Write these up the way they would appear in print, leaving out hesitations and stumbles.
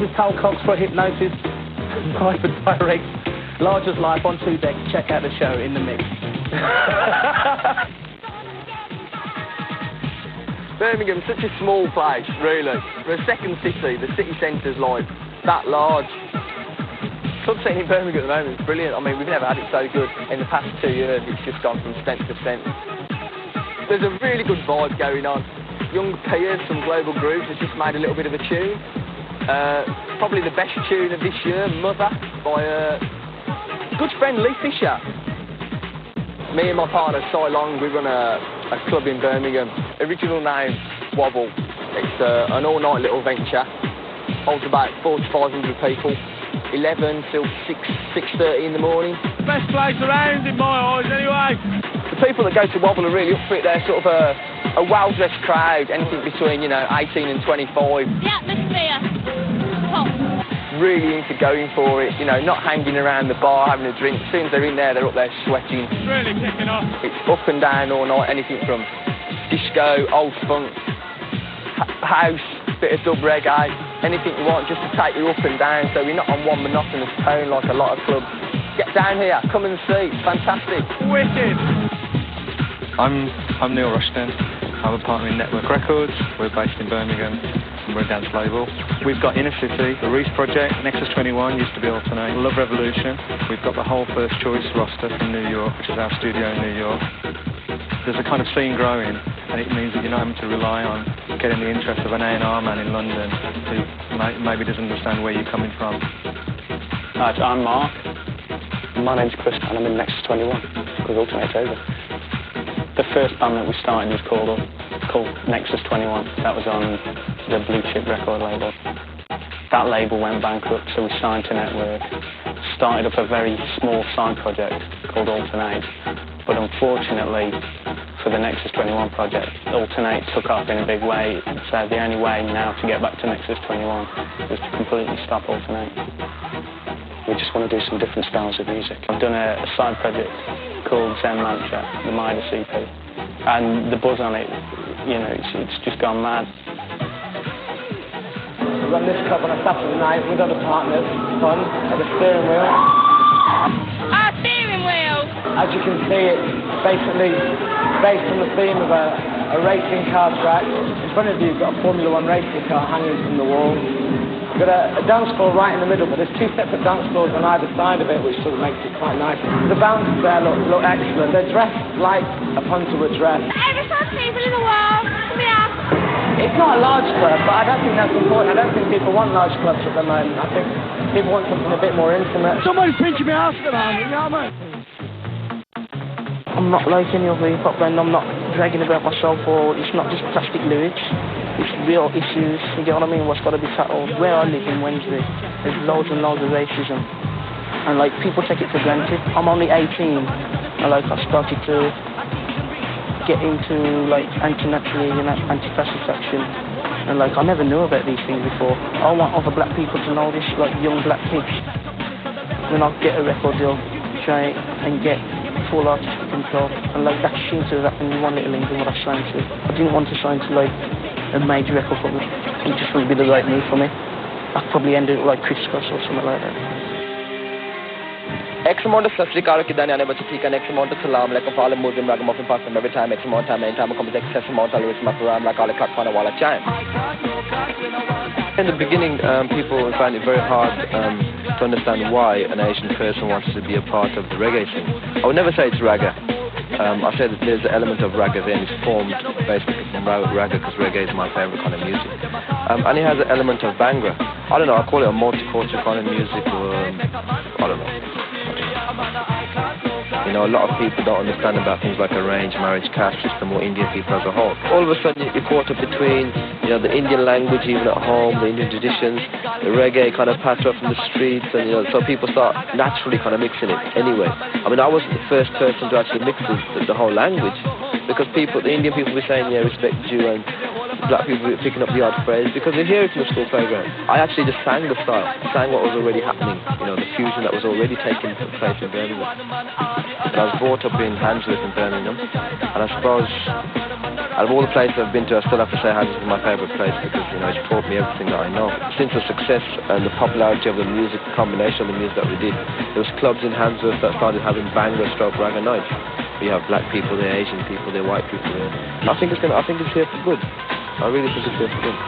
is Carl Cox for Hypnosis. Live and direct. Large as life on 2 decks. Check out the show in the mix. Birmingham's such a small place, really. For a second city, the city centre's like that large. Club scene in Birmingham at the moment is brilliant. I mean, we've never had it so good. In the past 2 years, it's just gone from strength to strength. There's a really good vibe going on. Young peers from global groups has just made a little bit of a tune. Probably the best tune of this year, Mother, by a good friend, Lee Fisher. Me and my partner, Si Long, we run a club in Birmingham. Original name, Wobble. It's an all-night little venture. Holds about 400 to 500 people. 11 till 6:30 in the morning. The best place around in my eyes, anyway. The people that go to Wobble are really up for it. They're sort of a well-dressed crowd, anything between, 18 and 25. The atmosphere, top. Really into going for it, not hanging around the bar having a drink. As soon as they're in there, they're up there sweating. It's really kicking off. It's up and down all night, anything from disco, old funk, house, bit of dub reggae, anything you want just to take you up and down so you're not on one monotonous tone like a lot of clubs. Get down here, come and see, it's fantastic. Wicked. I'm Neil Rushton. I'm a partner in Network Records. We're based in Birmingham. We're a dance label. We've got Inner City, the Reese Project, Nexus 21 used to be Alternate, Love Revolution. We've got the whole First Choice roster from New York, which is our studio in New York. There's a kind of scene growing, and it means that you're not having to rely on getting the interest of an A&R man in London who maybe doesn't understand where you're coming from. I'm Mark. My name's Chris, and I'm in Nexus 21, because Alternate's over. The first band that we started was called Nexus 21. That was on the Blue Chip record label. That label went bankrupt, so we signed to Network. Started up a very small side project called Alternate. But unfortunately, for the Nexus 21 project, Alternate took off in a big way. So the only way now to get back to Nexus 21 was to completely stop Alternate. We just want to do some different styles of music. I've done a side project called Zen Mantra, the Midas EP. And the buzz on it, it's just gone mad. We run this club on a Saturday night with other partners, fun, at the steering wheel. Our steering wheel! As you can see, it's basically based on the theme of a racing car track. In front of you, you've got a Formula 1 racing car hanging from the wall. We've got a dance floor right in the middle, but there's 2 separate dance floors on either side of it, which sort of makes it quite nice. The bouncers there look excellent. They're dressed like a punter would dress. Every time people in the world, come here. It's not a large club, but I don't think that's important. I don't think people want large clubs at the moment. I think people want something a bit more intimate. Somebody's pinching me ass at the moment, you know what I mean? I'm not like any other hip-hop band. I'm not dragging about myself, or it's not just plastic lyrics. It's real issues, you get what I mean? What's got to be tackled. Where I live in Wednesday, there's loads and loads of racism. And people take it for granted. I'm only 18, and I started to get into anti-Nazi and anti-fascist action. And I never knew about these things before. I want other black people to know this, young black kids. When I get a record deal, try and get full artistic control. And that seems to have happened in one little England what I signed to. I didn't want to sign to a major record company. It just wouldn't be the right move for me. I'd probably end it like Chris Cross or something like that. X amount of Sasri Karo Kidani Ane Bachatika, X amount of Salam, like a Fala Muslim Ragamuffin Pasam, every time X amount of time, anytime I come to excess amount, I always Maparam, like all the Kakwana Walla Chime. In the beginning, people find it very hard to understand why an Asian person wants to be a part of the reggae scene. I would never say it's ragga. I say that there's an element of ragga there, and it's formed basically from ragga because reggae is my favourite kind of music. And it has an element of Bhangra. I don't know, I call it a multicultural kind of music, or I don't know. A lot of people don't understand about things like arranged marriage, caste system, or Indian people as a whole. All of a sudden you're caught up between, the Indian language even at home, the Indian traditions, the reggae kind of passed off from the streets, and so people start naturally kind of mixing it anyway. I mean, I wasn't the first person to actually mix the whole language, because the Indian people were saying, respect you, and black people picking up the odd phrase, because they hear it in the school program. I actually just sang the style, sang what was already happening, you know, the fusion that was already taking place in Birmingham. And I was brought up in Handsworth in Birmingham, and I suppose out of all the places I've been to, I still have to say Handsworth is my favourite place because, you know, it's taught me everything that I know. Since the success and the popularity of the music, the combination of the music that we did, there was clubs in Handsworth that started having Bhangra stroke ragga nights. We have black people there, Asian people there, white people there. I think it's here for good. I really think it's here for good.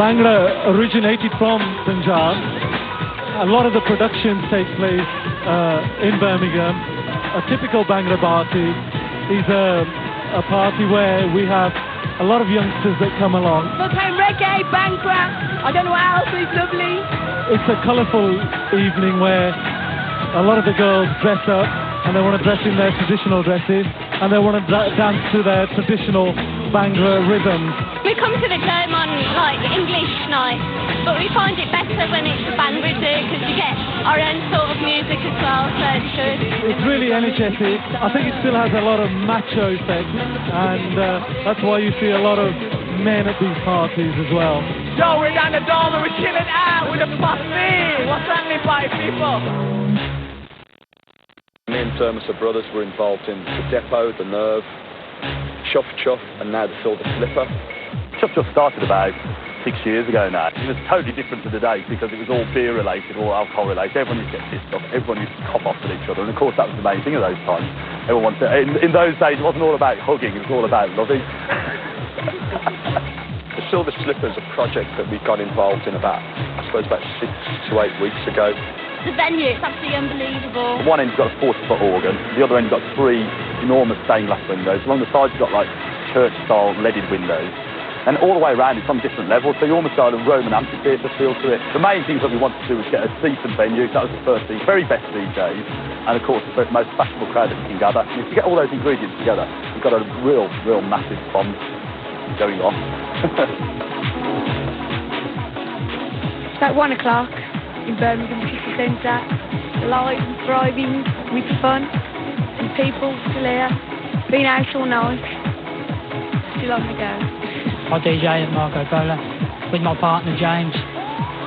Bhangra originated from Punjab. A lot of the productions take place in Birmingham. A typical Bhangra party is a party where we have a lot of youngsters that come along. We're playing reggae, Bhangra. I don't know what else, it's lovely. It's a colourful evening where a lot of the girls dress up and they want to dress in their traditional dresses and they want to dance to their traditional Bhangra rhythms. We come to the club on like English night, but we find it better when it's the Bhangra do because you get our own sort of music as well, so it's good. It's really energetic. I think it still has a lot of macho effect, and that's why you see a lot of men at these parties as well. Yo, we're down the dome and we're chilling out with the posse. What's happening, party people? Me and Dermot brothers were involved in the Depot, the Nerve, Chuff Chuff, and now the Silver Slipper. Chuff Chuff started about 6 years ago now. It was totally different to the days because it was all beer related, all alcohol related. Everyone used to get pissed off, everyone used to cop off at each other, and of course that was the main thing of those times. Everyone wanted to, in those days it wasn't all about hugging, it was all about loving. The Silver Slipper is a project that we got involved in about 6 to 8 weeks ago. The venue, it's absolutely unbelievable. One end's got a 40-foot organ, the other end's got 3 enormous stained glass windows. Along the sides you've got like church-style leaded windows. And all the way around it's on different levels, so you almost got a Roman amphitheatre feel to it. The main things that we wanted to do was get a decent venue. That was the first thing. Very best DJs, and of course the most fashionable crowd that we can gather. And if you get all those ingredients together, you've got a real massive bomb going on. It's about 1 o'clock in Birmingham City Centre, live and thriving with fun, and people still here, been out all night, still on the go. I DJ at Marco Polo with my partner James.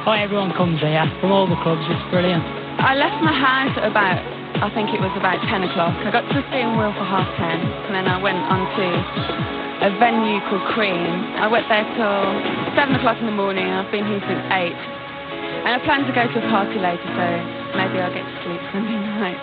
Everyone comes here from all the clubs, it's brilliant. I left my house at about, I think it was about 10 o'clock. I got to the steering wheel for 10:30, and then I went on to a venue called Cream. I went there till 7 o'clock in the morning, and I've been here since 8. And I plan to go to a party later, so maybe I'll get to sleep Sunday night.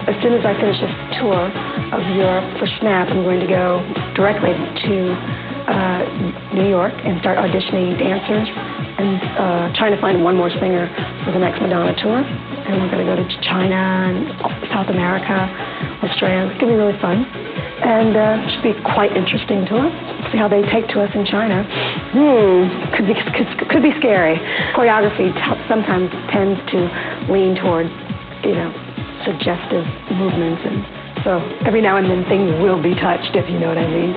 As soon as I finish this tour of Europe for SNAP, I'm going to go directly to New York and start auditioning dancers and trying to find one more singer for the next Madonna tour. And we're going to go to China and South America, Australia. It's going to be really fun. And it should be quite interesting to us. See how they take to us in China. Could be scary. Choreography sometimes tends to lean toward, suggestive movements. And so every now and then things will be touched, if you know what I mean.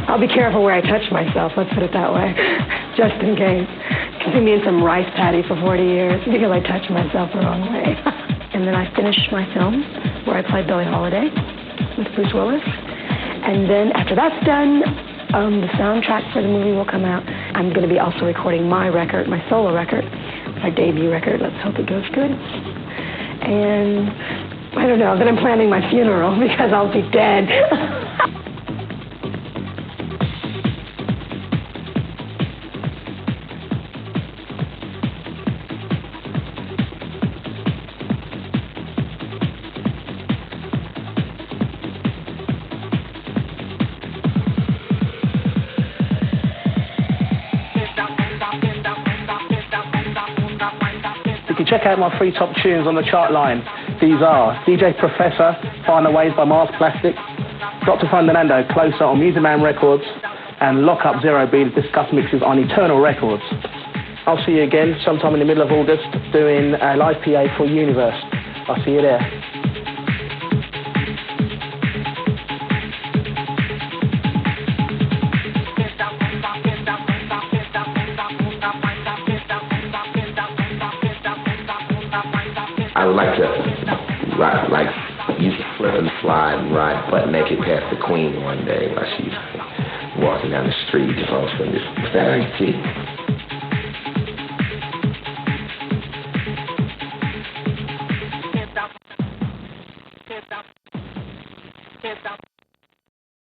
I'll be careful where I touch myself, let's put it that way, just in case. You can see me in some rice paddy for 40 years because I touch myself the wrong way. And then I finish my film where I play Billie Holiday with Bruce Willis. And then after that's done, the soundtrack for the movie will come out. I'm going to be also recording my record, my solo record, my debut record. Let's hope it goes good. And I don't know, then I'm planning my funeral because I'll be dead. Check out my 3 top tunes on the chart line. These are DJ Professor, Find the Ways by Mars Plastic, Dr. Ferdinando, Closer on Music Man Records, and Lock Up Zero B, the Discuss mixes on Eternal Records. I'll see you again sometime in the middle of August doing a live PA for Universe. I'll see you there. would like to rock, like use to flip and slide and ride butt naked past the Queen one day while she's walking down the street. What's that I see?